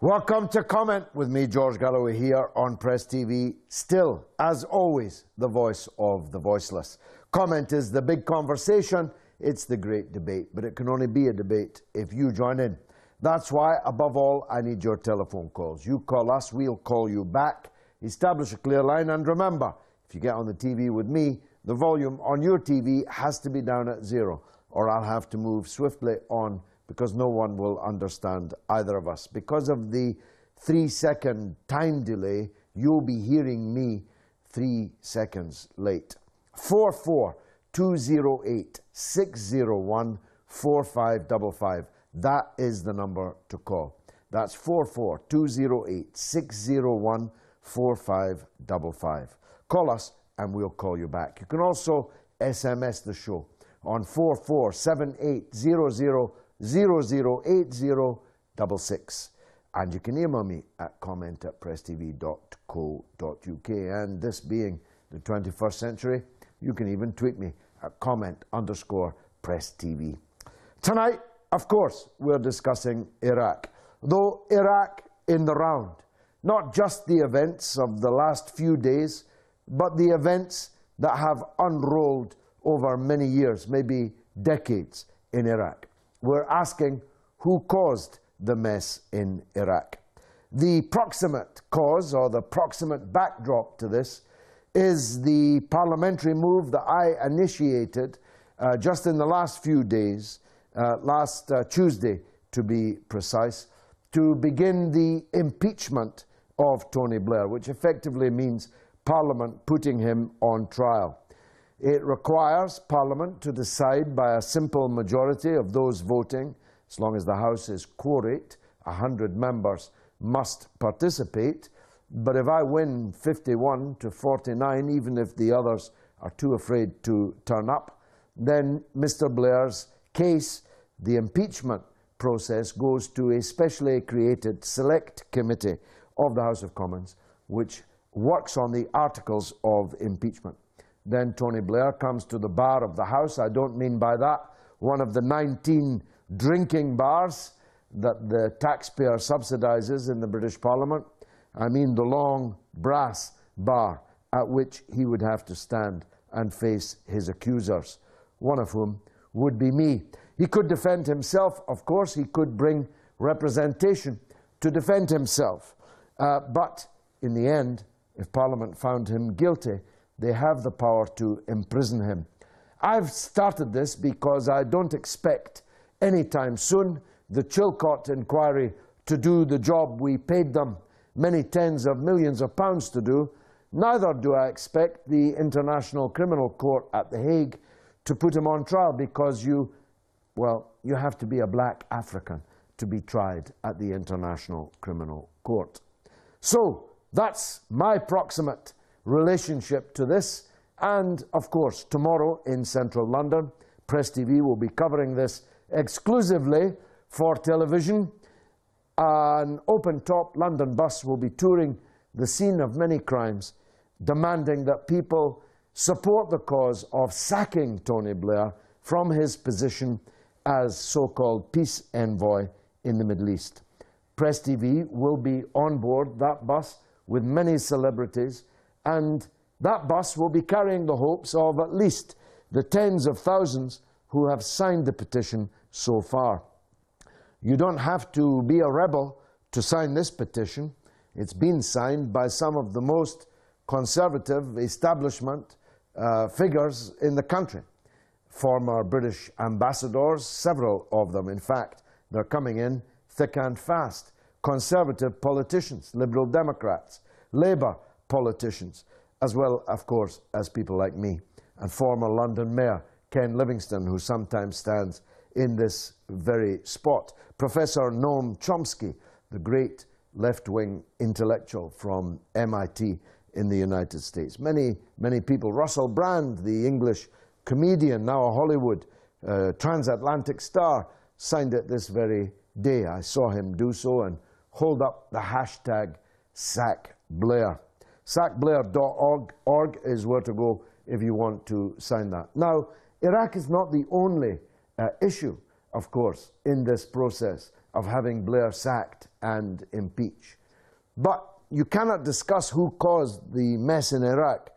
Welcome to Comment with me, George Galloway, here on Press TV. Still, as always, the voice of the voiceless. Comment is the big conversation. It's the great debate, but it can only be a debate if you join in. That's why, above all, I need your telephone calls. You call us, we'll call you back. Establish a clear line, and remember, if you get on the TV with me, the volume on your TV has to be down at 0, or I'll have to move swiftly on, because no one will understand either of us. Because of the 3-second time delay, you'll be hearing me 3 seconds late. 44208-601-4555. That is the number to call. That's 44208-601-4555. Call us and we'll call you back. You can also SMS the show on 447800008066, and you can email me at comment@presstv.co.uk. And this being the 21st century, you can even tweet me at comment_presstv. Tonight, of course, we're discussing Iraq. Though Iraq in the round, not just the events of the last few days, but the events that have unrolled over many years, maybe decades in Iraq. We're asking who caused the mess in Iraq. The proximate cause, or the proximate backdrop to this, is the parliamentary move that I initiated just in the last few days, last Tuesday to be precise, to begin the impeachment of Tony Blair, which effectively means Parliament putting him on trial. It requires Parliament to decide by a simple majority of those voting. As long as the House is quorate, 100 members must participate. But if I win 51 to 49, even if the others are too afraid to turn up, then Mr. Blair's case, the impeachment process, goes to a specially created select committee of the House of Commons, which works on the articles of impeachment. Then Tony Blair comes to the bar of the House. I don't mean by that one of the 19 drinking bars that the taxpayer subsidises in the British Parliament. I mean the long brass bar at which he would have to stand and face his accusers, one of whom would be me. He could defend himself, of course. He could bring representation to defend himself. But in the end, if Parliament found him guilty, they have the power to imprison him. I've started this because I don't expect anytime soon the Chilcot inquiry to do the job we paid them many tens of millions of pounds to do. Neither do I expect the International Criminal Court at The Hague to put him on trial, because you have to be a black African to be tried at the International Criminal Court. So that's my proximate relationship to this. And of course, tomorrow in central London, Press TV will be covering this exclusively for television. An open-top London bus will be touring the scene of many crimes, demanding that people support the cause of sacking Tony Blair from his position as so-called peace envoy in the Middle East. Press TV will be on board that bus with many celebrities, and that bus will be carrying the hopes of at least the tens of thousands who have signed the petition so far. You don't have to be a rebel to sign this petition. It's been signed by some of the most conservative establishment figures in the country. Former British ambassadors, several of them in fact, they're coming in thick and fast. Conservative politicians, Liberal Democrats, Labour politicians, as well, of course, as people like me, and former London Mayor Ken Livingstone, who sometimes stands in this very spot. Professor Noam Chomsky, the great left-wing intellectual from MIT in the United States. Many people, Russell Brand, the English comedian, now a Hollywood transatlantic star, signed it this very day. I saw him do so and hold up the hashtag #SackBlair. SackBlair.org is where to go if you want to sign that. Now, Iraq is not the only issue, of course, in this process of having Blair sacked and impeached. But you cannot discuss who caused the mess in Iraq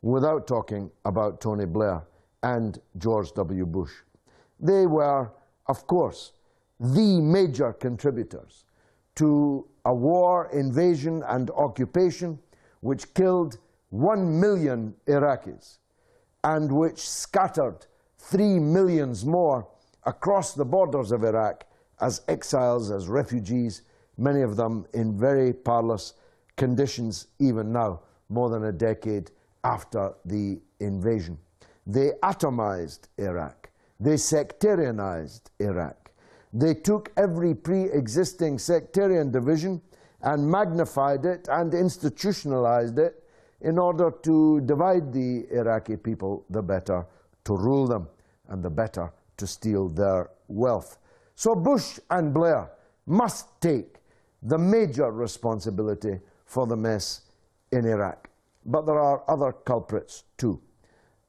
without talking about Tony Blair and George W. Bush. They were, of course, the major contributors to a war, invasion, and occupation which killed 1 million Iraqis and which scattered 3 million more across the borders of Iraq as exiles, as refugees, many of them in very parlous conditions even now, more than a decade after the invasion. They atomized Iraq. They sectarianized Iraq. They took every pre-existing sectarian division and magnified it and institutionalized it in order to divide the Iraqi people, the better to rule them and the better to steal their wealth. So Bush and Blair must take the major responsibility for the mess in Iraq. But there are other culprits too.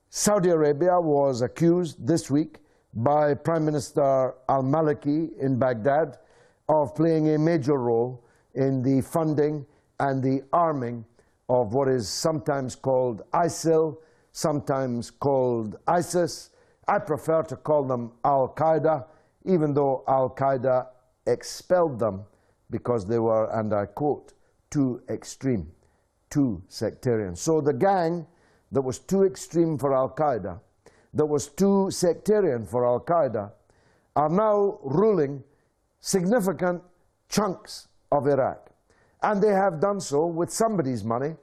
Saudi Arabia was accused this week by Prime Minister al-Maliki in Baghdad of playing a major role in the funding and the arming of what is sometimes called ISIL, sometimes called ISIS. I prefer to call them al-Qaeda, even though al-Qaeda expelled them because they were, and I quote, too extreme, too sectarian. So the gang that was too extreme for al-Qaeda, that was too sectarian for al-Qaeda, are now ruling significant chunks of Iraq. And they have done so with somebody's money,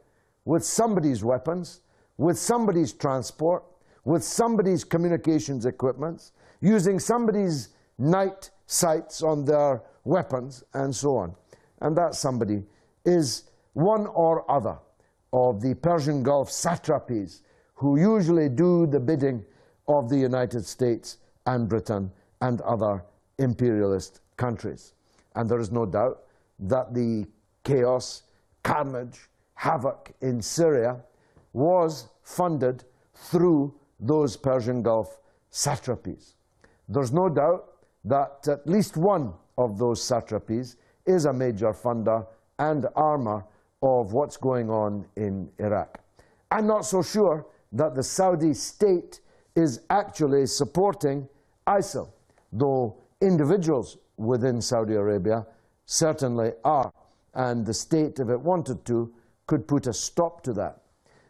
with somebody's weapons, with somebody's transport, with somebody's communications equipment, using somebody's night sights on their weapons, and so on. And that somebody is one or other of the Persian Gulf satrapies who usually do the bidding of the United States and Britain and other imperialist countries. And there is no doubt that the chaos, carnage, havoc in Syria was funded through those Persian Gulf satrapies. There's no doubt that at least one of those satrapies is a major funder and armor of what's going on in Iraq. I'm not so sure that the Saudi state is actually supporting ISIL, though individuals within Saudi Arabia certainly are, and the state, if it wanted to, could put a stop to that.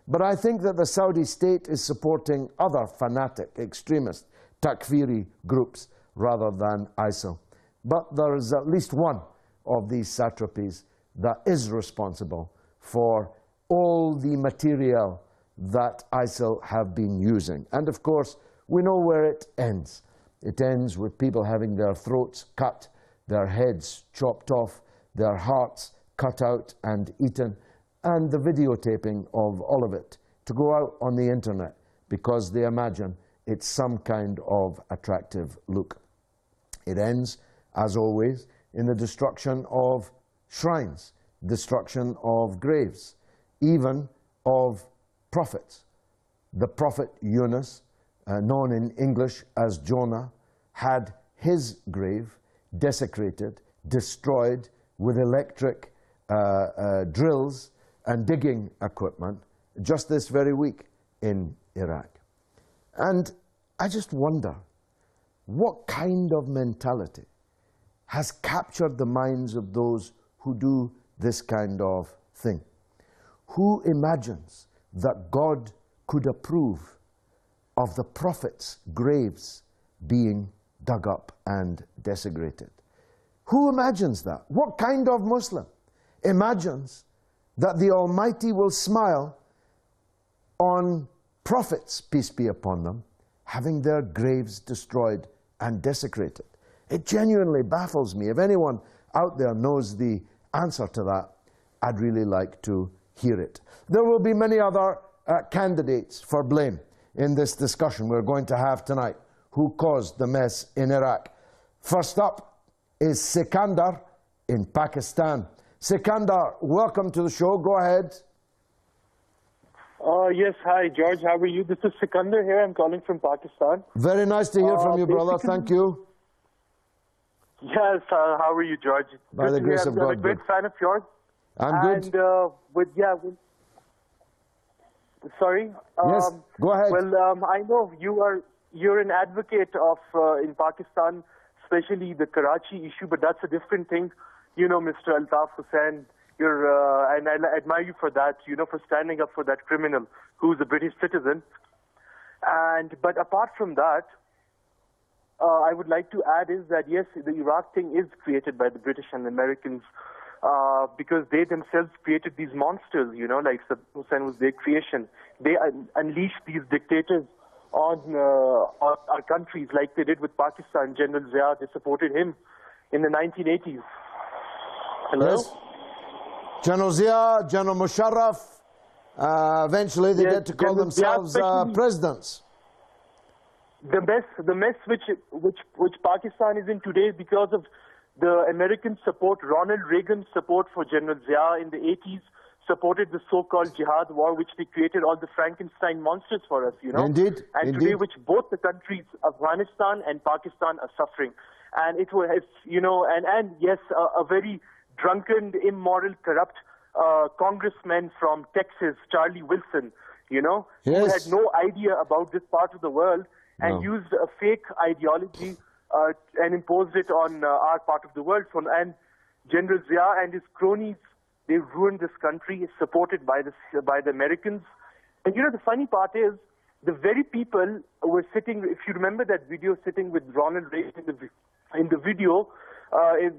But I think that the Saudi state is supporting other fanatic, extremist, takfiri groups rather than ISIL. But there is at least one of these satrapies that is responsible for all the material that ISIL have been using. And of course, we know where it ends. It ends with people having their throats cut, their heads chopped off, their hearts cut out and eaten, and the videotaping of all of it to go out on the internet because they imagine it's some kind of attractive look. It ends, as always, in the destruction of shrines, destruction of graves, even of prophets. The prophet Yunus, known in English as Jonah, had his grave desecrated, destroyed with electric drills and digging equipment just this very week in Iraq. And I just wonder, what kind of mentality has captured the minds of those who do this kind of thing? Who imagines that God could approve of the prophets' graves being dug up and desecrated? Who imagines that? What kind of Muslim imagines that the Almighty will smile on prophets, peace be upon them, having their graves destroyed and desecrated? It genuinely baffles me. If anyone out there knows the answer to that, I'd really like to hear it. There will be many other candidates for blame in this discussion we're going to have tonight who caused the mess in Iraq. First up is Sikandar in Pakistan. Sikandar, welcome to the show. Go ahead. Yes, hi, George. How are you? This is Sikandar here. I'm calling from Pakistan. Very nice to hear from you, brother. Thank you. Yes, how are you, George? By the grace of God. I'm a great fan of yours. I'm good. And sorry? Yes, go ahead. Well, I know you're an advocate of, in Pakistan, especially the Karachi issue, but that's a different thing. You know, Mr. Altaf Hussain, and I admire you for that, for standing up for that criminal who's a British citizen. But apart from that, I would like to add is that, yes, the Iraq thing is created by the British and the Americans because they themselves created these monsters, like Saddam Hussein was their creation. They unleashed these dictators on our countries like they did with Pakistan. General Zia, they supported him in the 1980s. Hello? Yes. General Zia, General Musharraf, eventually they get to call themselves presidents. The mess which Pakistan is in today is because of the American support, Ronald Reagan's support for General Zia in the 80s, supported the so-called jihad war, which they created all the Frankenstein monsters for us, Indeed. And today, which both the countries, Afghanistan and Pakistan, are suffering. And it was, and yes, a very drunken, immoral, corrupt congressman from Texas, Charlie Wilson, who had no idea about this part of the world and used a fake ideology and imposed it on our part of the world. And General Zia and his cronies, they ruined this country, supported by the Americans. And the funny part is, the very people were sitting, if you remember that video, sitting with Ronald Reagan in the video,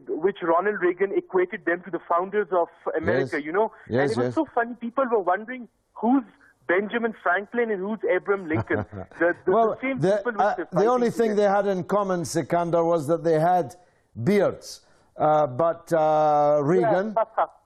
which Ronald Reagan equated them to the founders of America, Yes, and it was so funny. People were wondering who's Benjamin Franklin and who's Abraham Lincoln. The only thing they had in common, Sikandar, was that they had beards. But Reagan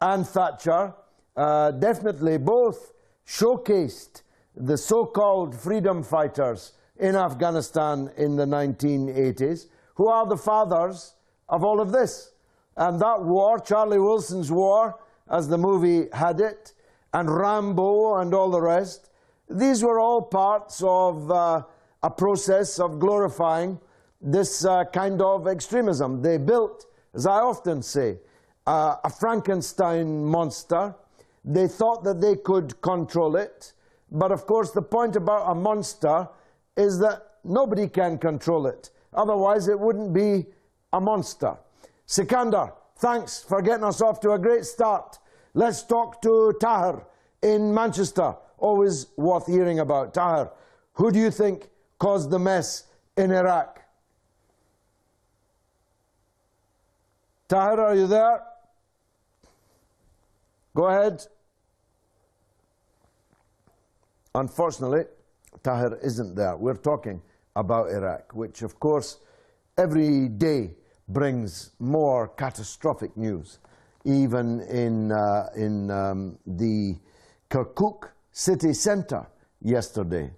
and Thatcher definitely both showcased the so-called freedom fighters in Afghanistan in the 1980s, who are the fathers of all of this. And that war, Charlie Wilson's war, as the movie had it, and Rambo and all the rest, these were all parts of a process of glorifying this kind of extremism. They built, as I often say, a Frankenstein monster. They thought that they could control it. But of course, the point about a monster is that nobody can control it. Otherwise, it wouldn't be a monster. Sikandar, thanks for getting us off to a great start. Let's talk to Tahir in Manchester. Always worth hearing about. Tahir, who do you think caused the mess in Iraq? Tahir, are you there? Go ahead. Unfortunately, Tahir isn't there. We're talking about Iraq, which, of course, every day brings more catastrophic news. Even in the Kirkuk city center yesterday,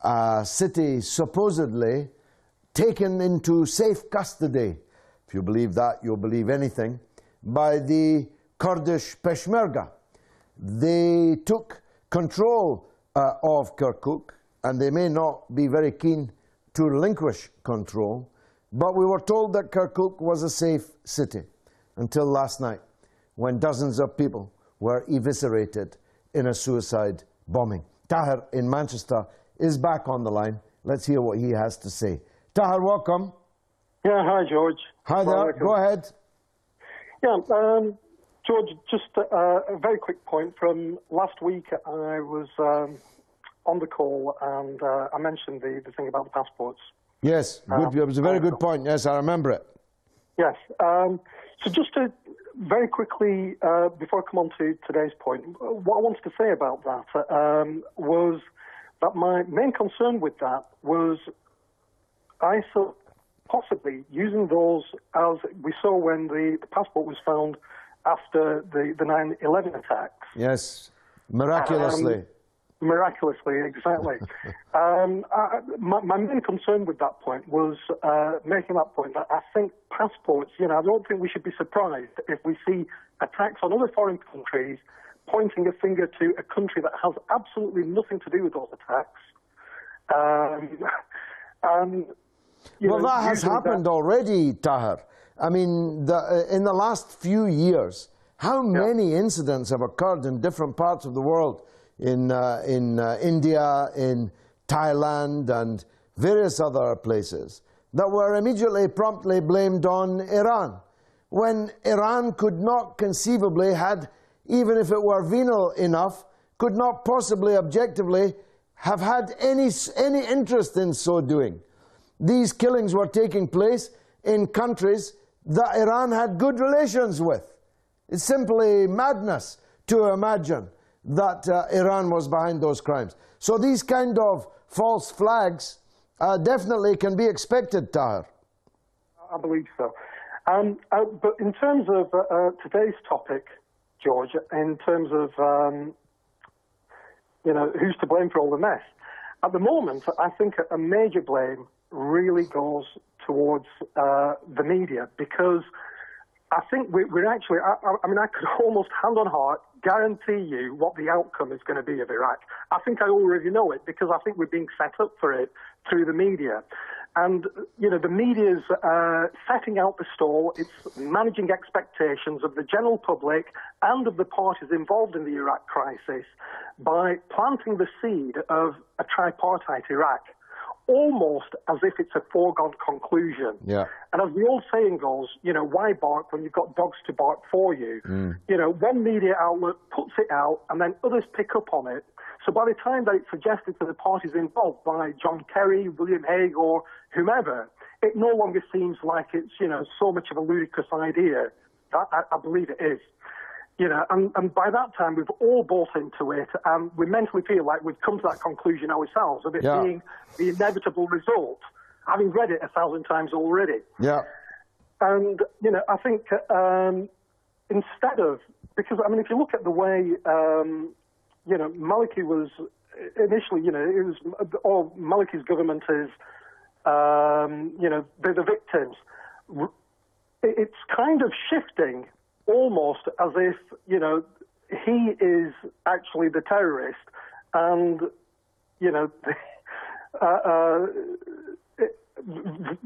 a city supposedly taken into safe custody, if you believe that, you'll believe anything, by the Kurdish Peshmerga. They took control of Kirkuk, and they may not be very keen to relinquish control, but we were told that Kirkuk was a safe city until last night, when dozens of people were eviscerated in a suicide bombing. Tahir in Manchester is back on the line. Let's hear what he has to say. Tahir, welcome. Yeah, hi, George. Hi there. Welcome. Go ahead. Yeah, George, just a very quick point. From last week, I was on the call, and I mentioned the thing about the passports. Yes, good. It was a very good point. Yes, I remember it. Yes. So just to very quickly, before I come on to today's point, what I wanted to say about that was that my main concern with that was I thought possibly using those, as we saw when the passport was found after the 9/11 attacks. Yes, miraculously. Miraculously, exactly. My main concern with that point was making that point that I think passports, I don't think we should be surprised if we see attacks on other foreign countries pointing a finger to a country that has absolutely nothing to do with those attacks. Well, that has happened already, Tahir. I mean, in the last few years, how many incidents have occurred in different parts of the world, in India, in Thailand, and various other places, that were immediately, promptly blamed on Iran, when Iran could not conceivably even if it were venal enough, could not possibly objectively have had any interest in so doing. These killings were taking place in countries that Iran had good relations with. It's simply madness to imagine that Iran was behind those crimes. So these kind of false flags definitely can be expected, Tahir. I believe so. But in terms of today's topic, George, in terms of who's to blame for all the mess, at the moment, I think a major blame really goes towards the media, because I think we're actually, I mean, I could almost hand on heart guarantee you what the outcome is going to be of Iraq. I think I already know it, because I think we're being set up for it through the media. And, the media's setting out the stall. It's managing expectations of the general public and of the parties involved in the Iraq crisis by planting the seed of a tripartite Iraq, almost as if it's a foregone conclusion. Yeah. And as the old saying goes, why bark when you've got dogs to bark for you? One media outlet puts it out and then others pick up on it. So by the time that it's suggested to the parties involved by John Kerry, William Hague, or whomever, it no longer seems like it's, so much of a ludicrous idea. That I believe it is. And by that time, we've all bought into it, and we mentally feel like we've come to that conclusion ourselves of it being the inevitable result, having read it 1,000 times already. Yeah. And, I think instead of, because, I mean, if you look at the way, Maliki was initially, it was, all Maliki's government is, they're the victims. It's kind of shifting almost as if, he is actually the terrorist, and,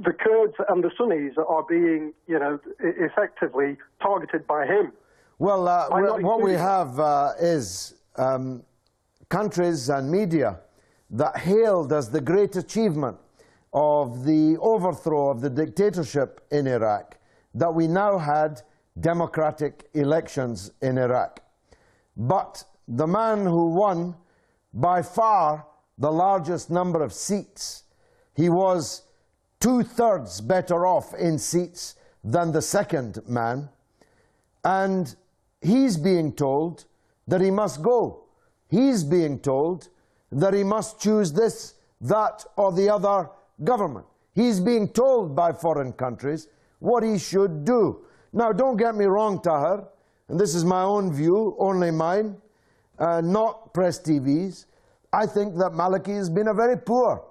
the Kurds and the Sunnis are being, effectively targeted by him. Well, what we have is countries and media that hailed as the great achievement of the overthrow of the dictatorship in Iraq, that we now had democratic elections in Iraq. But the man who won by far the largest number of seats, he was 2/3 better off in seats than the second man, and he's being told that he must go. He's being told that he must choose this, that, or the other government. He's being told by foreign countries what he should do. Now, don't get me wrong, Tahir, and this is my own view, only mine, not Press TV's. I think that Maliki has been a very poor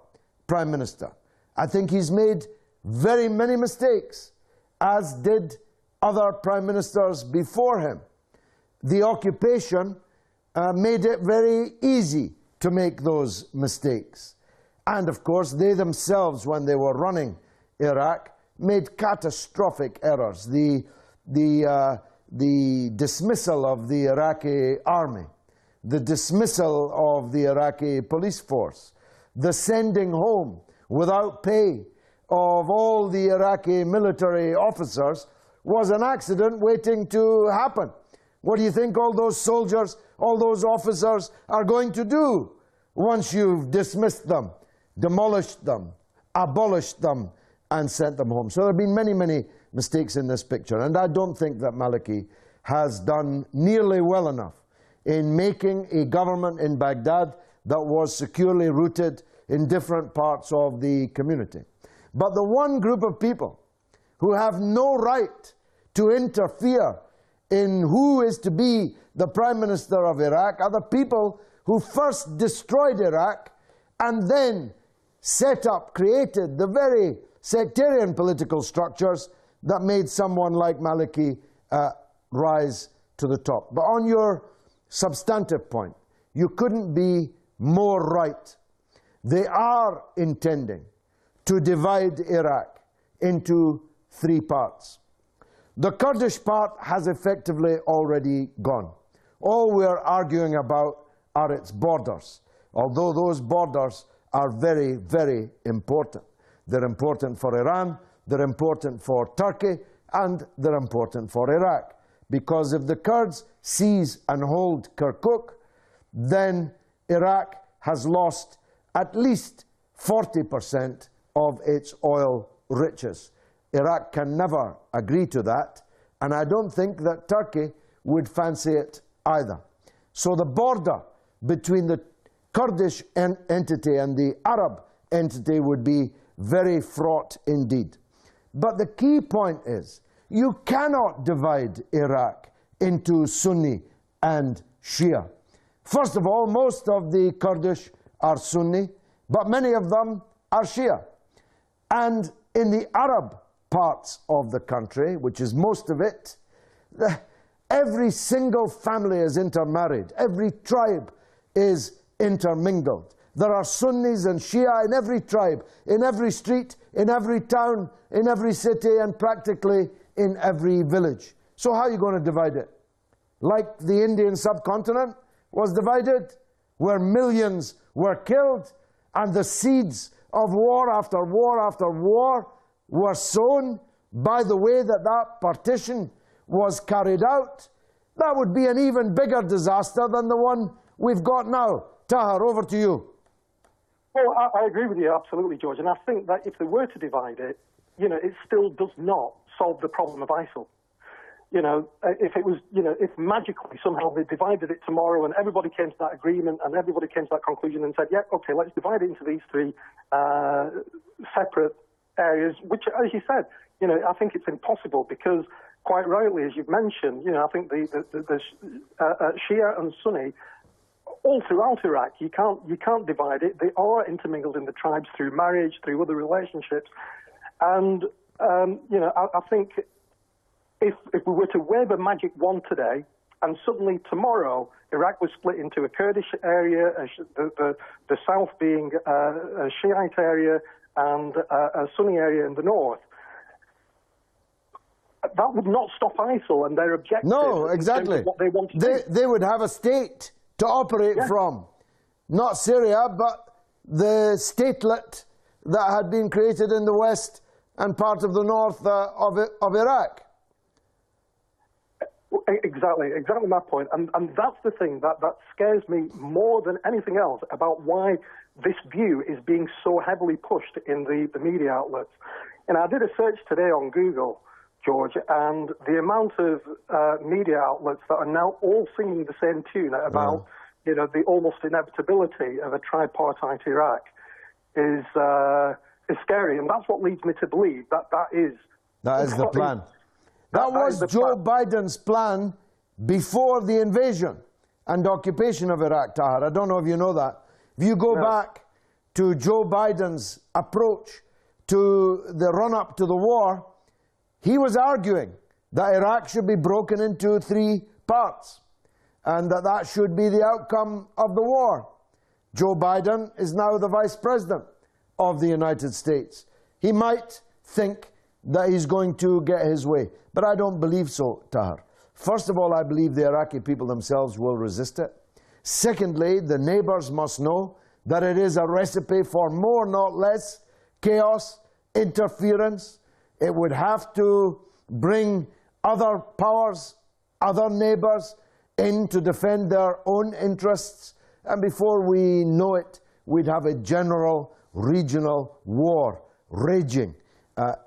Prime Minister. I think he's made very many mistakes, as did other Prime Ministers before him. The occupation made it very easy to make those mistakes. And of course, they themselves, when they were running Iraq, made catastrophic errors. The dismissal of the Iraqi army, the dismissal of the Iraqi police force, the sending home without pay of all the Iraqi military officers was an accident waiting to happen. What do you think all those soldiers, all those officers are going to do once you've dismissed them, demolished them, abolished them, and sent them home? So there have been many, many mistakes in this picture, and I don't think that Maliki has done nearly well enough in making a government in Baghdad that was securely rooted in different parts of the community. But the one group of people who have no right to interfere in who is to be the Prime Minister of Iraq are the people who first destroyed Iraq and then set up, created the very sectarian political structures that made someone like Maliki rise to the top. But on your substantive point, you couldn't be more right. They are intending to divide Iraq into three parts. The Kurdish part has effectively already gone. All we're arguing about are its borders, although those borders are very, very important. They're important for Iran, they're important for Turkey, and they're important for Iraq. Because if the Kurds seize and hold Kirkuk, then Iraq has lost at least 40% of its oil riches. Iraq can never agree to that, and I don't think that Turkey would fancy it either. So the border between the Kurdish entity and the Arab entity would be very fraught indeed. But the key point is, you cannot divide Iraq into Sunni and Shia. First of all, most of the Kurdish are Sunni, but many of them are Shia. And in the Arab parts of the country, which is most of it, every single family is intermarried. Every tribe is intermingled. There are Sunnis and Shia in every tribe, in every street, in every town, in every city, and practically in every village. So how are you going to divide it? Like the Indian subcontinent was divided, where millions were killed, and the seeds of war after war after war were sown by the way that that partition was carried out. That would be an even bigger disaster than the one we've got now. Tahar, over to you. Well, I agree with you absolutely, George, and I think that if they were to divide it, it still does not solve the problem of ISIL. If it was, if magically somehow they divided it tomorrow and everybody came to that agreement and everybody came to that conclusion and said, yeah, okay, let's divide it into these three separate areas, which, as you said, I think it's impossible because, quite rightly, as you've mentioned, I think the Shia and Sunni, all throughout Iraq, you can't divide it. They are intermingled in the tribes through marriage, through other relationships, and I think if we were to wave a magic wand today, and suddenly tomorrow Iraq was split into a Kurdish area, the south being a Shiite area, and a Sunni area in the north, that would not stop ISIL and their objectives. No, exactly. What they want to do. They would have a state to operate from. Not Syria, but the statelet that had been created in the west and part of the north of Iraq. Exactly my point. And that's the thing that scares me more than anything else about why this view is being so heavily pushed in the media outlets. And I did a search today on Google, George, and the amount of media outlets that are now all singing the same tune about, the almost inevitability of a tripartite Iraq is scary. And that's what leads me to believe that is the plan. That was Joe Biden's plan before the invasion and occupation of Iraq, Tahar. I don't know if you know that. If you go back to Joe Biden's approach to the run-up to the war, he was arguing that Iraq should be broken into three parts and that should be the outcome of the war. Joe Biden is now the Vice President of the United States. He might think that he's going to get his way, but I don't believe so, Tahar. First of all, I believe the Iraqi people themselves will resist it. Secondly, the neighbors must know that it is a recipe for more, not less, chaos, interference. It would have to bring other powers, other neighbors in to defend their own interests. And before we know it, we'd have a general regional war raging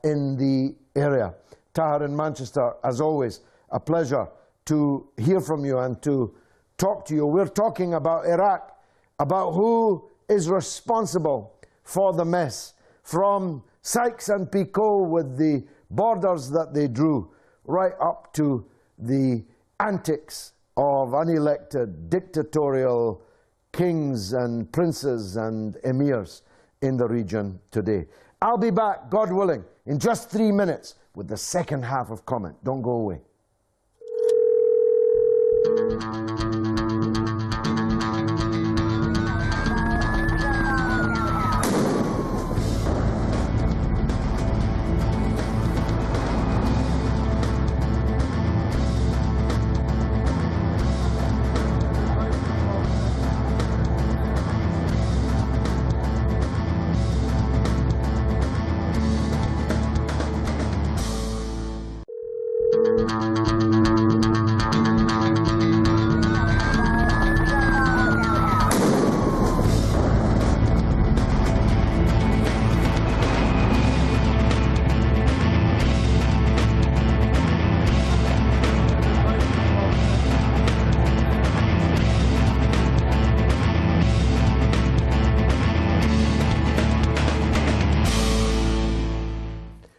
in the area. Tahar in Manchester, as always, a pleasure to hear from you and to talk to you. We're talking about Iraq, about who is responsible for the mess, from Sykes and Picot with the borders that they drew, right up to the antics of unelected dictatorial kings and princes and emirs in the region today. I'll be back, God willing, in just 3 minutes with the second half of Comment. Don't go away.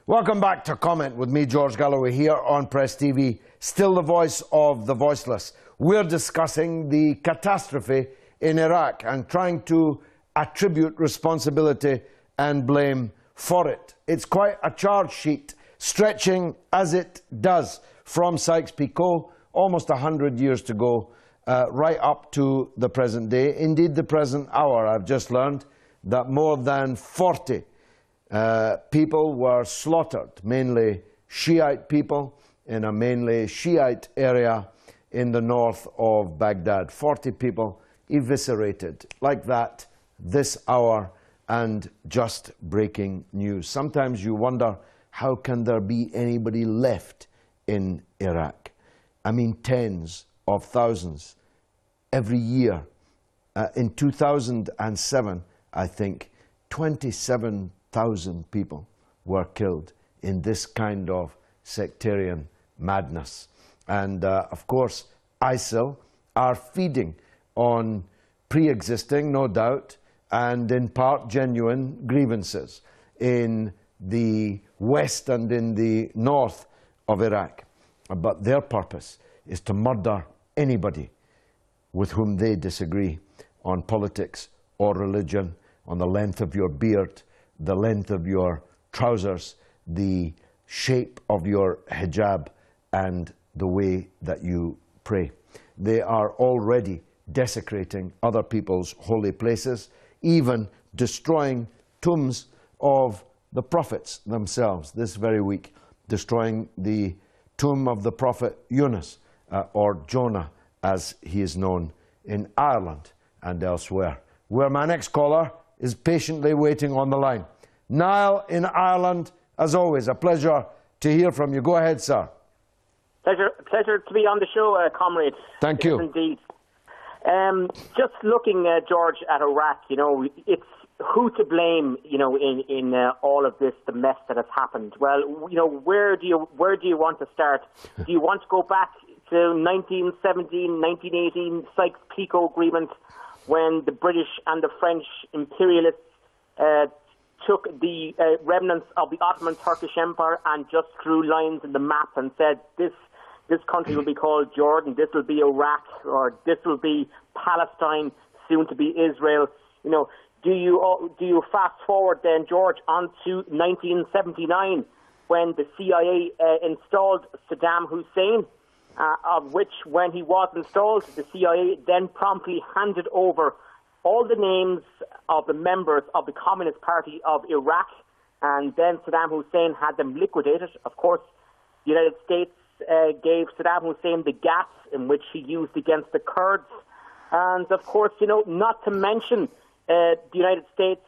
Welcome back to Comment with me, George Galloway, here on Press TV, still the voice of the voiceless. We're discussing the catastrophe in Iraq and trying to attribute responsibility and blame for it. It's quite a charge sheet, stretching as it does from Sykes-Picot, almost 100 years to go, right up to the present day. Indeed, the present hour. I've just learned that more than 40 people were slaughtered, mainly Shiite people, in a mainly Shiite area in the north of Baghdad. 40 people eviscerated like that this hour, and just breaking news. Sometimes you wonder, how can there be anybody left in Iraq? I mean, tens of thousands every year. In 2007, I think, 27,000 people were killed in this kind of sectarian madness. And of course, ISIL are feeding on pre-existing, no doubt, and in part genuine grievances in the west and in the north of Iraq. But their purpose is to murder anybody with whom they disagree on politics or religion, on the length of your beard, the length of your trousers, the shape of your hijab, and the way that you pray. They are already desecrating other people's holy places, even destroying tombs of the prophets themselves. This very week, destroying the tomb of the prophet Yunus, or Jonah, as he is known in Ireland and elsewhere, where my next caller is patiently waiting on the line. Niall in Ireland, as always, a pleasure to hear from you. Go ahead, sir. Pleasure to be on the show, comrade. Thank you. Yes, indeed. Just looking, George, at Iraq, it's who to blame, in all of this, the mess that has happened. Well, where do you want to start? Do you want to go back to 1917, 1918 Sykes-Picot Agreement, when the British and the French imperialists took the remnants of the Ottoman Turkish Empire and just drew lines in the map and said, this country will be called Jordan, this will be Iraq, or this will be Palestine, soon to be Israel. Do you fast forward then, George, on to 1979, when the CIA installed Saddam Hussein, of which, when he was installed, the CIA then promptly handed over all the names of the members of the Communist Party of Iraq, and then Saddam Hussein had them liquidated. Of course, the United States gave Saddam Hussein the gas in which he used against the Kurds. And of course, not to mention the United States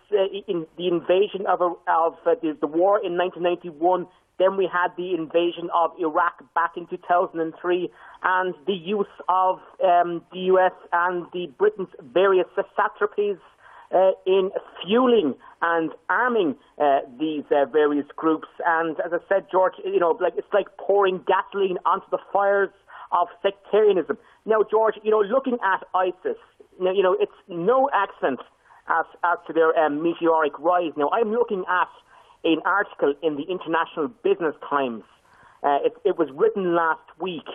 in the invasion of the war in 1991. Then we had the invasion of Iraq back in 2003, and the use of the US and the Britain's various satrapies in fueling and arming these various groups. And as I said, George, it's like pouring gasoline onto the fires of sectarianism. Now, George, looking at ISIS, it's no accident as to their meteoric rise. Now, I'm looking at an article in the International Business Times. It was written last week,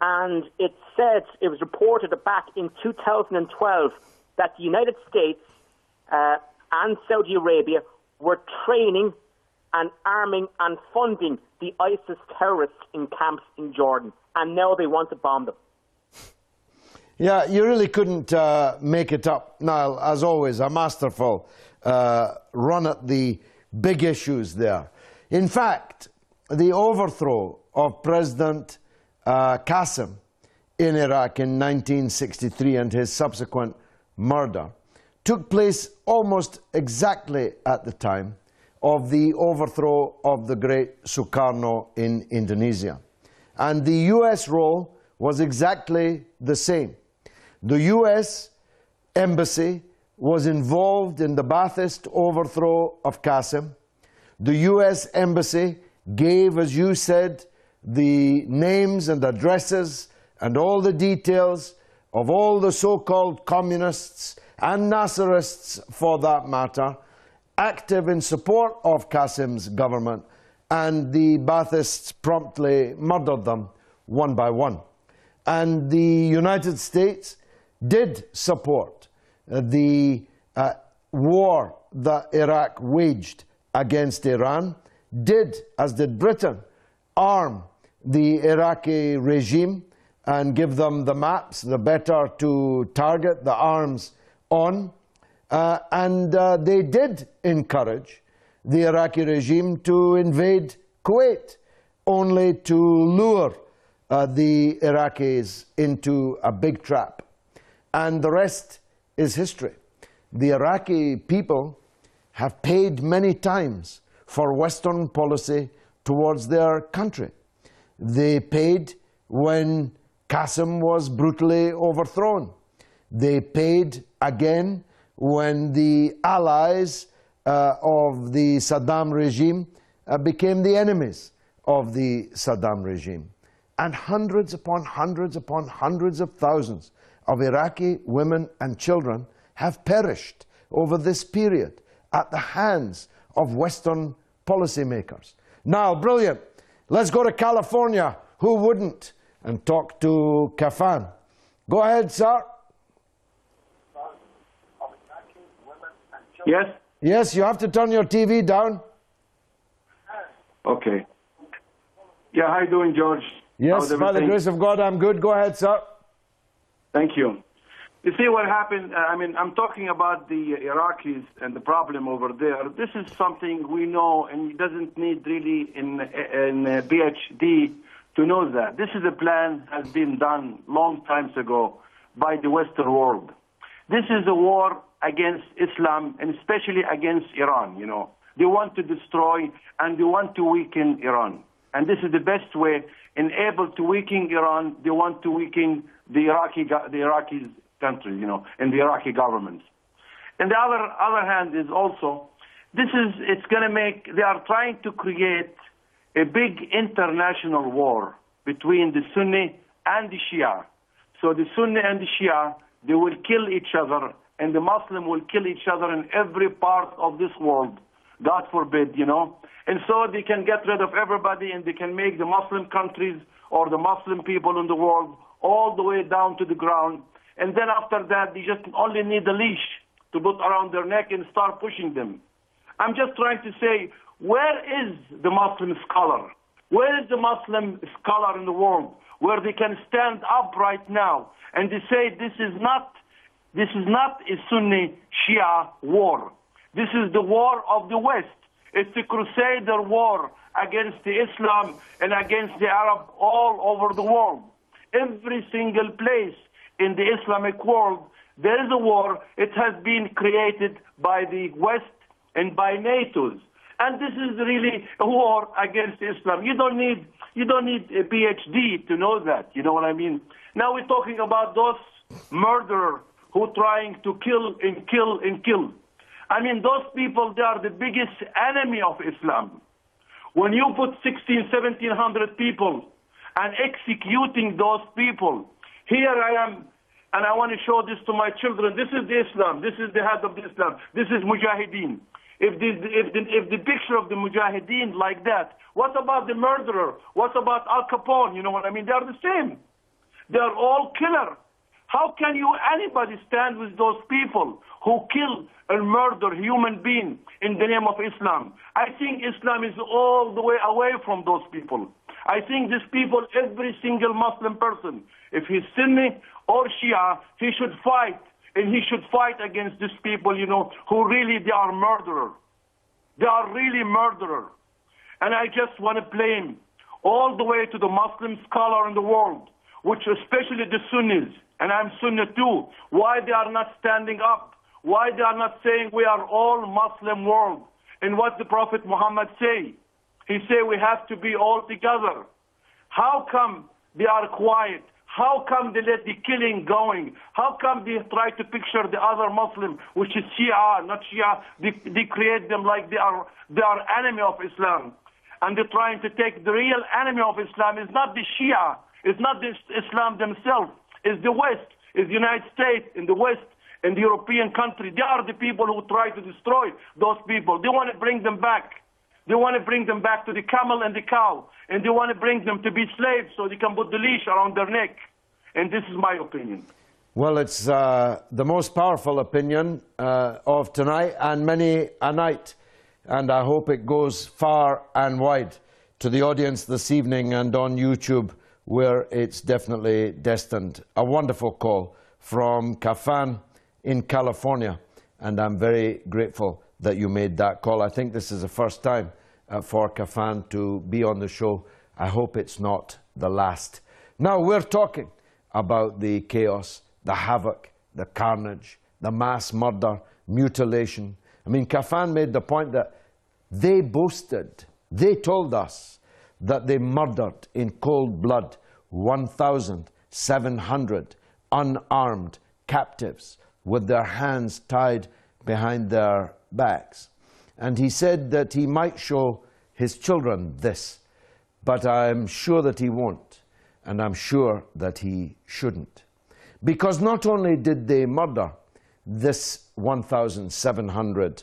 and it said, it was reported back in 2012 that the United States and Saudi Arabia were training and arming and funding the ISIS terrorists in camps in Jordan, and now they want to bomb them. Yeah, you really couldn't make it up, Niall. As always, a masterful run at the big issues there. In fact, the overthrow of President Qasem in Iraq in 1963 and his subsequent murder took place almost exactly at the time of the overthrow of the great Sukarno in Indonesia. And the US role was exactly the same. The US embassy was involved in the Ba'athist overthrow of Qasem. The US embassy gave, as you said, the names and addresses and all the details of all the so-called communists and Nasserists, for that matter, active in support of Qasem's government, and the Ba'athists promptly murdered them one by one. And the United States did support the war that Iraq waged against Iran, did, as did Britain, arm the Iraqi regime and give them the maps, the better to target the arms on. And they did encourage the Iraqi regime to invade Kuwait, only to lure the Iraqis into a big trap. And the rest is history. The Iraqi people have paid many times for Western policy towards their country. They paid when Qasem was brutally overthrown. They paid again when the allies of the Saddam regime became the enemies of the Saddam regime. And hundreds upon hundreds upon hundreds of thousands of Iraqi women and children have perished over this period at the hands of Western policymakers. Now, brilliant. Let's go to California. Who wouldn't? And talk to Kafan. Go ahead, sir. Yes? Yes, you have to turn your TV down. Okay. Yeah, how you doing, George? Yes, by the grace of God, I'm good. Go ahead, sir. Thank you. You see what happened? I'm talking about the Iraqis and the problem over there. This is something we know, and it doesn't need really in a PhD to know that. This is a plan that has been done long times ago by the Western world. This is a war against Islam, and especially against Iran, you know. They want to destroy and they want to weaken Iran. And this is the best way, in able to weaken Iran, they want to weaken the Iraqi country, you know, and the Iraqi government. And the other hand is also, it's going to make, they are trying to create a big international war between the Sunni and the Shia. So the Sunni and the Shia, they will kill each other, and the Muslim will kill each other in every part of this world. God forbid, you know. And so they can get rid of everybody, and they can make the Muslim countries or the Muslim people in the world all the way down to the ground. And then after that, they just only need a leash to put around their neck and start pushing them. I'm just trying to say, where is the Muslim scholar? Where is the Muslim scholar in the world where they can stand up right now and they say this is not a Sunni Shia war. This is the war of the West. It's a crusader war against the Islam and against the Arab all over the world. Every single place in the Islamic world, there is a war. It has been created by the West and by NATO's. And this is really a war against Islam. You don't need a PhD to know that. You know what I mean? Now we're talking about those murderers who are trying to kill and kill and kill. I mean, those people, they are the biggest enemy of Islam. When you put 1,700 people and executing those people, here I am, and I want to show this to my children. This is the Islam. This is the head of the Islam. This is Mujahideen. If the picture of the Mujahideen like that, what about the murderer? What about Al Capone? You know what I mean? They are the same. They're all killer. How can anybody stand with those people who kill and murder human beings in the name of Islam? I think Islam is all the way away from those people. I think these people, every single Muslim person, if he's Sunni or Shia, he should fight. And he should fight against these people, who really, they are murderers. They are really murderers. And I just want to blame all the way to the Muslim scholar in the world, which especially the Sunnis, and I'm Sunni too, why they are not standing up, why they are not saying we are all Muslim world. And what the Prophet Muhammad say? He say we have to be all together. How come they are quiet? How come they let the killing going? How come they try to picture the other Muslim, which is Shia, not Shia? They create them like they are enemy of Islam. And they're trying to take the real enemy of Islam is not the Shia, it's not the Islam themselves, it's the West, it's the United States, in the West, in the European country. They are the people who try to destroy those people. They want to bring them back. They want to bring them back to the camel and the cow, and they want to bring them to be slaves so they can put the leash around their neck. And this is my opinion. Well, it's the most powerful opinion of tonight and many a night. And I hope it goes far and wide to the audience this evening and on YouTube, where it's definitely destined. A wonderful call from Kafan in California, and I'm very grateful that you made that call. I think this is the first time for Kafan to be on the show. I hope it's not the last. Now, we're talking about the chaos, the havoc, the carnage, the mass murder, mutilation. I mean, Kafan made the point that they boasted, they told us that they murdered in cold blood 1,700 unarmed captives with their hands tied behind their backs. And he said that he might show his children this, but I'm sure that he won't, and I'm sure that he shouldn't. Because not only did they murder this 1,700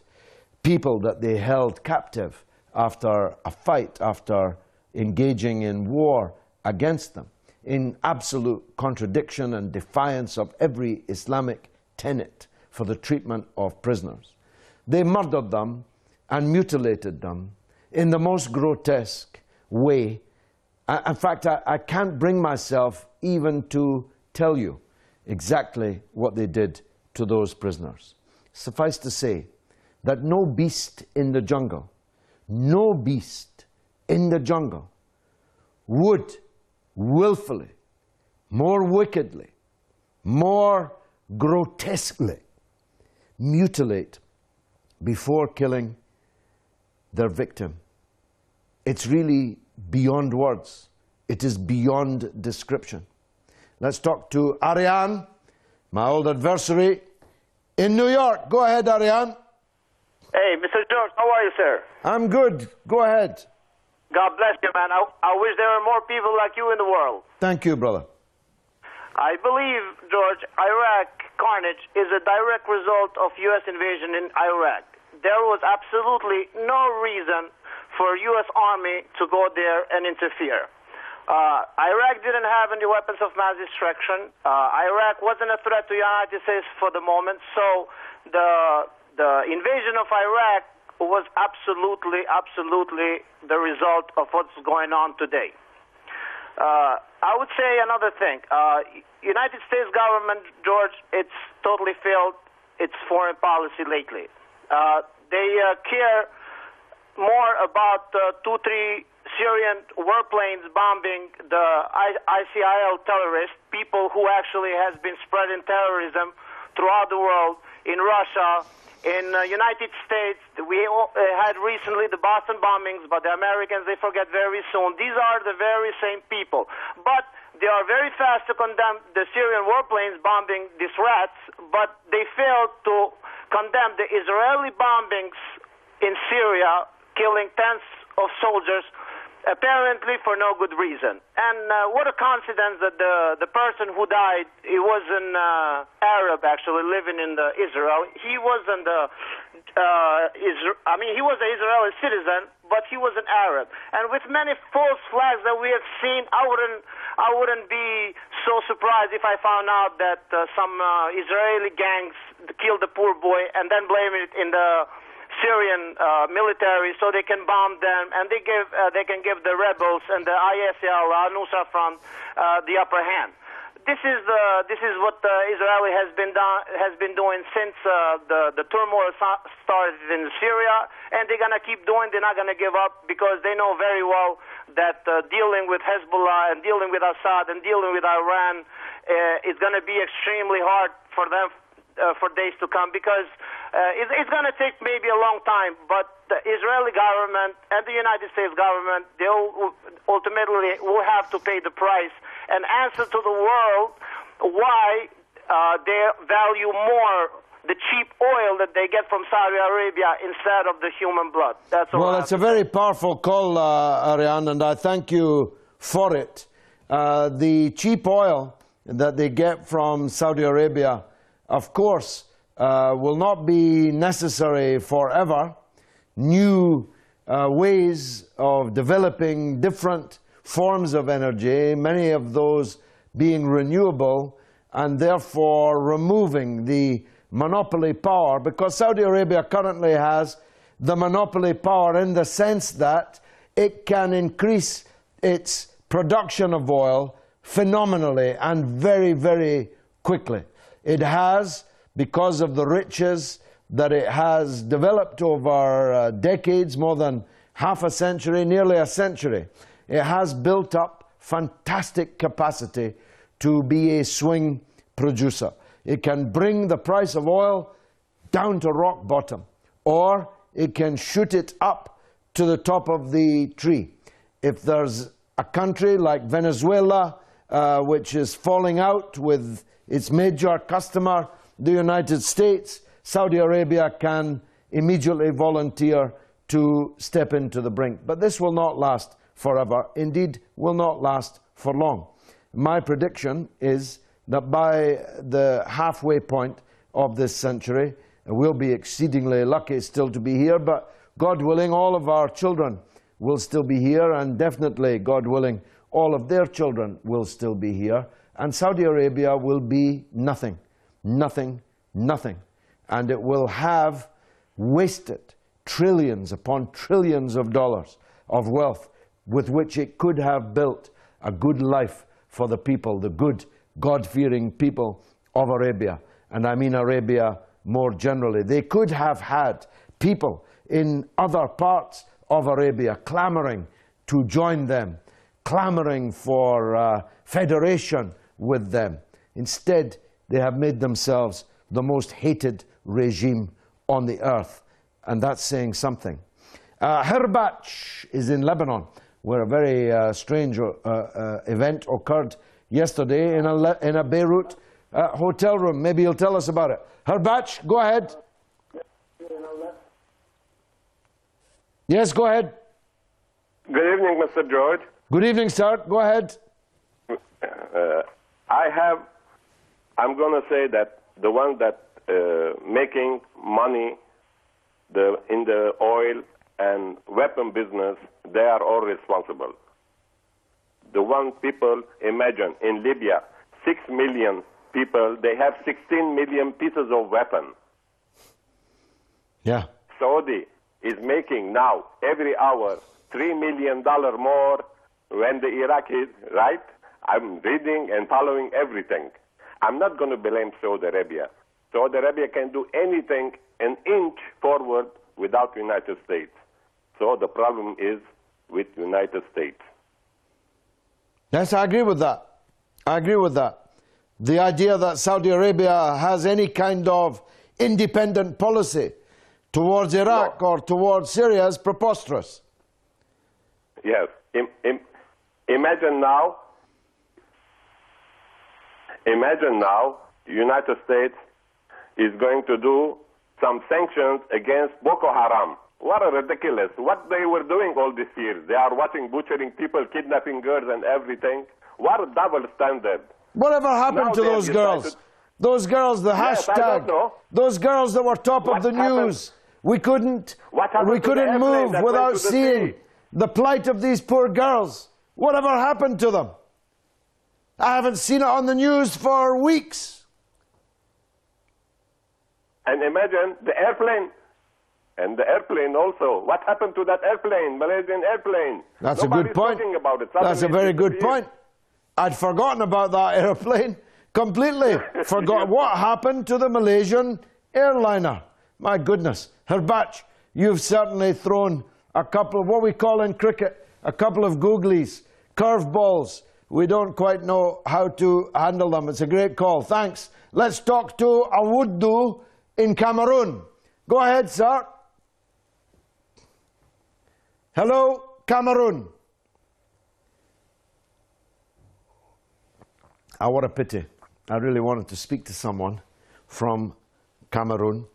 people that they held captive after a fight, after engaging in war against them, in absolute contradiction and defiance of every Islamic tenet for the treatment of prisoners. They murdered them and mutilated them in the most grotesque way. In fact, I can't bring myself even to tell you exactly what they did to those prisoners. Suffice to say that no beast in the jungle, no beast in the jungle would willfully, more wickedly, more grotesquely mutilate before killing their victim. It's really beyond words. It is beyond description. Let's talk to Ariane, my old adversary in New York. Go ahead, Ariane. Hey, Mr. George, how are you, sir? I'm good. Go ahead. God bless you, man. I wish there were more people like you in the world. Thank you, brother. I believe, George, Iraq carnage is a direct result of U.S. invasion in Iraq. There was absolutely no reason for U.S. Army to go there and interfere. Iraq didn't have any weapons of mass destruction. Iraq wasn't a threat to the United States for the moment, so the invasion of Iraq was absolutely the result of what's going on today. I would say another thing. United States government, George, it's totally failed its foreign policy lately. They care more about 2-3 Syrian warplanes bombing the ISIL terrorists, people who actually has been spreading terrorism throughout the world, in Russia, in the United States. We had recently the Boston bombings, but the Americans, they forget very soon. These are the very same people. But they are very fast to condemn the Syrian warplanes bombing these rats, but they failed to condemn the Israeli bombings in Syria, killing tens of soldiers, apparently for no good reason. And what a coincidence that the person who died, he was an Arab actually living in Israel. He wasn't he was an Israeli citizen, but he was an Arab. And with many false flags that we have seen, I I wouldn't be so surprised if I found out that some Israeli gangs killed the poor boy and then blame it in the Syrian military so they can bomb them, and they can give the rebels and the ISL, Nusra Front, the upper hand. This is what Israel has been doing since the turmoil started in Syria, and they're gonna keep doing. They're not gonna give up because they know very well that dealing with Hezbollah and dealing with Assad and dealing with Iran is gonna be extremely hard for them for days to come, because it's gonna take maybe a long time, but the Israeli government and the United States government, they ultimately will have to pay the price and answer to the world why they value more the cheap oil that they get from Saudi Arabia instead of the human blood. That's all. Well, it's a very powerful call, Ariane, and I thank you for it. The cheap oil that they get from Saudi Arabia, of course, will not be necessary forever. New ways of developing different forms of energy, many of those being renewable, and therefore removing the monopoly power, because Saudi Arabia currently has the monopoly power in the sense that it can increase its production of oil phenomenally and very, very quickly. It has, because of the riches that it has developed over decades, more than half a century, nearly a century, it has built up fantastic capacity to be a swing producer. It can bring the price of oil down to rock bottom, or it can shoot it up to the top of the tree. If there's a country like Venezuela, which is falling out with its major customer, the United States, Saudi Arabia can immediately volunteer to step into the brink. But this will not last forever, indeed will not last for long. My prediction is that by the halfway point of this century, we'll be exceedingly lucky still to be here, but God willing, all of our children will still be here, and definitely, God willing, all of their children will still be here, and Saudi Arabia will be nothing, nothing, nothing. And it will have wasted trillions upon trillions of dollars of wealth with which it could have built a good life for the people, the good, God-fearing people of Arabia. And I mean Arabia more generally. They could have had people in other parts of Arabia clamoring to join them, clamoring for federation with them. Instead, they have made themselves the most hated regime on the earth, and that's saying something. Herbach is in Lebanon, where a very strange event occurred yesterday in a Beirut hotel room. Maybe you'll tell us about it. Herbach, go ahead. Yes, go ahead. Good evening, Mr. George. Good evening, sir. Go ahead. I'm going to say that the one that making money in the oil and weapon business, they are all responsible. The one people, imagine, in Libya, 6 million people, they have 16 million pieces of weapon. Yeah. Saudi is making now, every hour, $3 million more when the Iraqis, right? I'm reading and following everything. I'm not going to blame Saudi Arabia. Saudi Arabia can do anything an inch forward without the United States. So the problem is with the United States. Yes, I agree with that. I agree with that. The idea that Saudi Arabia has any kind of independent policy towards Iraq or towards Syria is preposterous. Yes. Imagine now, United States is going to do some sanctions against Boko Haram. What a ridiculous. What they were doing all these years. They are watching, butchering people, kidnapping girls and everything. What a double standard. Whatever happened to those girls? Those girls, the hashtag, those girls that were top of the news. We couldn't move without seeing the plight of these poor girls. Whatever happened to them? I haven't seen it on the news for weeks. And imagine the airplane. And the airplane also. What happened to that airplane, Malaysian airplane? That's a good point. Talking about it. That's a very good point. I'd forgotten about that airplane. Completely forgot what happened to the Malaysian airliner. My goodness. Herbach, you've certainly thrown a couple of what we call in cricket, a couple of googlies, curveballs. We don't quite know how to handle them. It's a great call. Thanks. Let's talk to Awudu in Cameroon. Go ahead, sir. Hello, Cameroon. Oh, what a pity. I really wanted to speak to someone from Cameroon,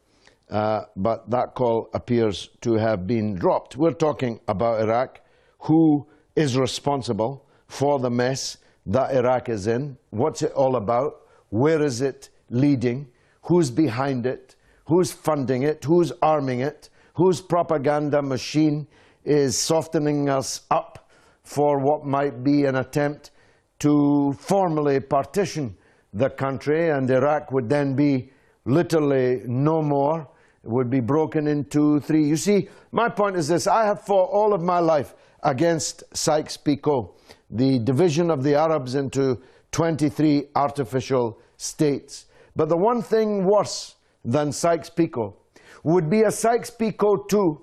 but that call appears to have been dropped. We're talking about Iraq. Who is responsible for the mess that Iraq is in? What's it all about? Where is it leading? Who's behind it? Who's funding it? Who's arming it? Whose propaganda machine is softening us up for what might be an attempt to formally partition the country, and Iraq would then be literally no more. It would be broken into three. You see, my point is this. I have fought all of my life against Sykes-Picot, the division of the Arabs into 23 artificial states. But the one thing worse than Sykes-Picot would be a Sykes-Picot 2,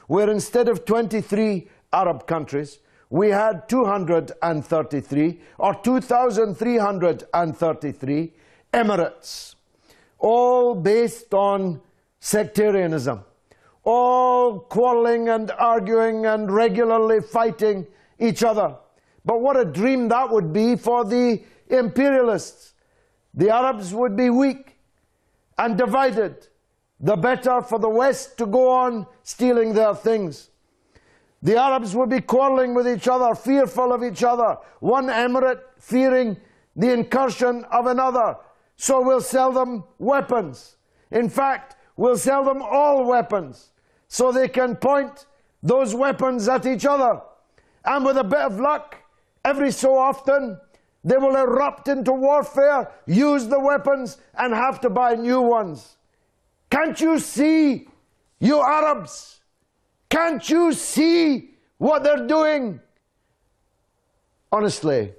where instead of 23 Arab countries, we had 233 or 2,333 emirates, all based on sectarianism, all quarreling and arguing and regularly fighting each other. But what a dream that would be for the imperialists. The Arabs would be weak and divided, the better for the West to go on stealing their things. The Arabs would be quarreling with each other, fearful of each other, one emirate fearing the incursion of another. So we'll sell them weapons. In fact, we'll sell them all weapons so they can point those weapons at each other. And with a bit of luck, every so often, they will erupt into warfare, use the weapons, and have to buy new ones. Can't you see, you Arabs? Can't you see what they're doing? Honestly,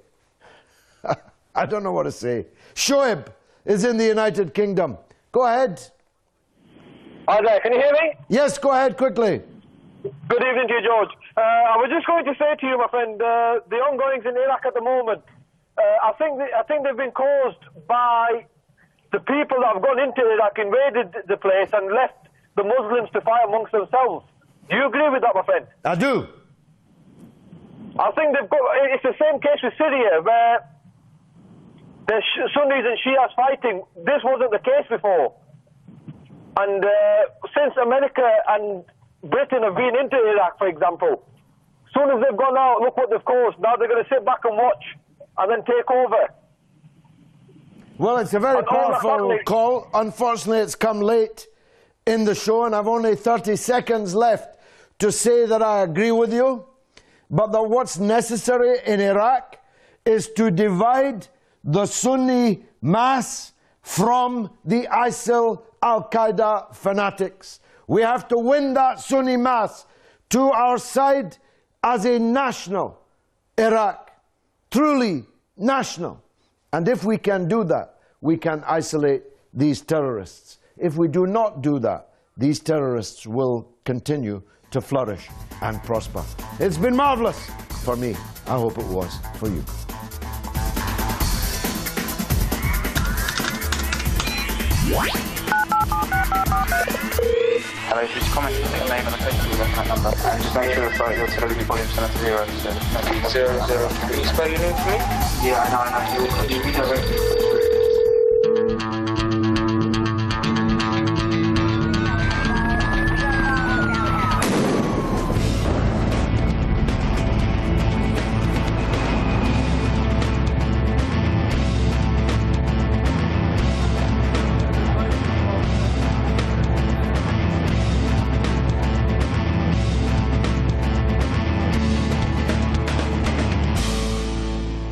I don't know what to say. Shoaib is in the United Kingdom. Go ahead. Hi there, can you hear me? Yes, go ahead quickly. Good evening to you, George. I was just going to say to you, my friend, the ongoings in Iraq at the moment, I think they've been caused by the people that have gone into Iraq, invaded the place and left the Muslims to fight amongst themselves. Do you agree with that, my friend? I do. I think it's the same case with Syria, where the Sunnis and Shias fighting. This wasn't the case before. And since America and Britain have been into Iraq, for example, as soon as they've gone out, look what they've caused. Now they're going to sit back and watch and then take over. Well, it's a very powerful call. Unfortunately, it's come late in the show, and I've only 30 seconds left to say that I agree with you, but that what's necessary in Iraq is to divide the Sunni mass from the ISIL Al-Qaeda fanatics. We have to win that Sunni mass to our side as a national Iraq, truly national. And if we can do that, we can isolate these terrorists. If we do not do that, these terrorists will continue to flourish and prosper. It's been marvelous for me. I hope it was for you. Hello, just comment your name and the Facebook that number. And just make sure that your television volume's set to 0. So 0, 0. Can you spell your name for me? Yeah, I know. You redirect